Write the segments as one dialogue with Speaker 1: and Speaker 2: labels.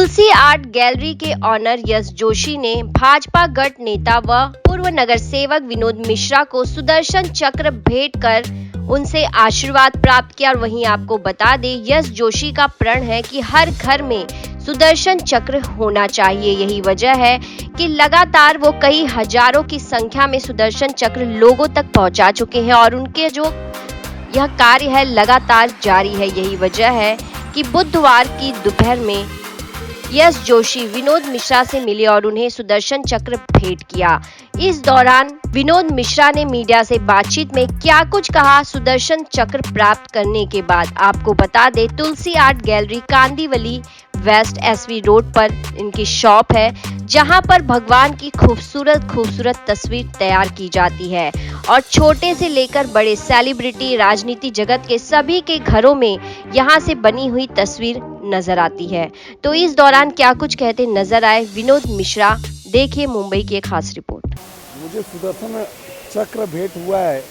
Speaker 1: तुलसी art gallery के honour यश जोशी ने भाजपा गढ़ नेता व पूर्व नगर सेवक विनोद मिश्रा को सुदर्शन चक्र भेंट कर उनसे आशीर्वाद प्राप्त किया। और वहीं आपको बता दें, यश जोशी का प्रण है कि हर घर में सुदर्शन चक्र होना चाहिए। यही वजह है कि लगातार वो कई हजारों की संख्या में सुदर्शन चक्र लोगों तक पहुंचा चुके हैं और उनके जो यह कार्य है लगातार जारी है। यही वजह है कि बुधवार की दोपहर में यश जोशी विनोद मिश्रा से मिले और उन्हें सुदर्शन चक्र भेंट किया। इस दौरान विनोद मिश्रा ने मीडिया से बातचीत में क्या कुछ कहा सुदर्शन चक्र प्राप्त करने के बाद, आपको बता दे Tulsi art gallery Kandivali west SV road पर इनकी शॉप है, जहां पर भगवान की खूबसूरत तस्वीर तैयार की जाती है और छोटे से लेकर बड़े सेलिब्रिटी, राजनीति जगत के सभी के घरों में यहां से बनी हुई तस्वीर नजर आती है। तो इस दौरान क्या कुछ कहते नजर आए विनोद मिश्रा, देखिए मुंबई की एक खास रिपोर्ट।
Speaker 2: मुझे सुदर्शन चक्र भेंट हुआ है।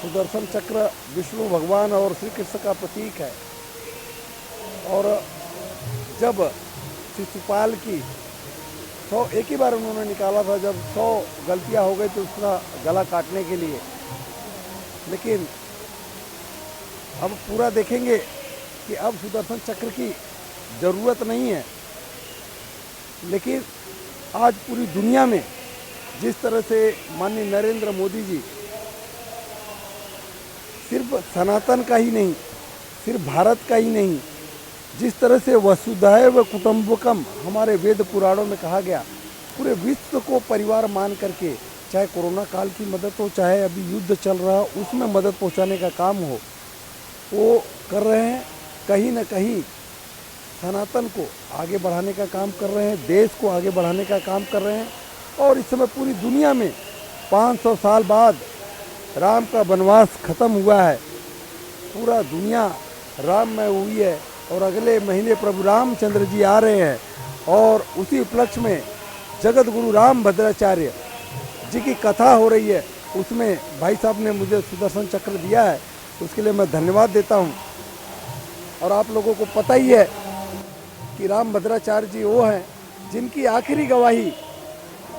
Speaker 2: सुदर्शन चक्र विष्णु भगवान और श्री कृष्ण का प्रतीक है और जब शिशुपाल की 100 एक ही बार उन्होंने निकाला था, जब 100 गलतियां हो गई तो उसका गला काटने के लिए, लेकिन अब पूरा देखेंगे कि अब सुदर्शन चक्र की ज़रूरत नहीं है। लेकिन आज पूरी दुनिया में जिस तरह से माननीय नरेंद्र मोदी जी सिर्फ सनातन का ही नहीं, सिर्फ भारत का ही नहीं, जिस तरह से वसुधैव कुटुंबकम हमारे वेद पुराणों में कहा गया, पूरे विश्व को परिवार मान करके, चाहे कोरोना काल की मदद हो, चाहे अभी युद्ध चल रहा हो उसमें मदद पहुंचाने का काम हो, वो कर रहे हैं। कहीं ना कहीं सनातन को आगे बढ़ाने का काम कर रहे हैं, देश को आगे बढ़ाने का काम कर रहे हैं। और इस समय पूरी दुनिया में 500 साल बाद राम का वनवास खत्म हुआ है, पूरा दुनिया राममय हुई है और अगले महीने प्रभु रामचंद्र जी आ रहे हैं और उसी उपलक्ष्य में जगत गुरु राम भद्राचार्य जी की कथा हो रही है। उसमें भाई साहब ने मुझे सुदर्शन चक्र दिया है, उसके लिए मैं धन्यवाद देता हूं। और आप लोगों को पता ही है कि राम भद्राचार्य जी वो हैं जिनकी आखिरी गवाही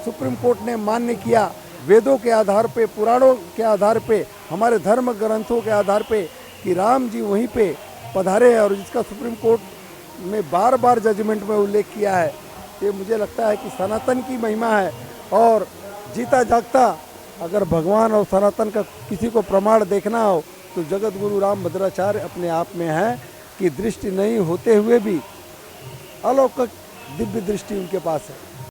Speaker 2: सुप्रीम कोर्ट ने मान्य किया, वेदों के आधार पे, पुराणों के आधार पे, हमारे धर्म ग्रंथों के आधार पे, कि राम जी वहीं पे पधारे हैं और जिसका सुप्रीम कोर्ट में बार बार जजमेंट में उल्लेख किया है। ये मुझे लगता है कि सनातन की महिमा है और जीता जागता अगर भगवान और सनातन का किसी को प्रमाण देखना हो तो जगत गुरु राम भद्राचार्य अपने आप में है कि दृष्टि नहीं होते हुए भी अलौकिक दिव्य दृष्टि उनके पास है।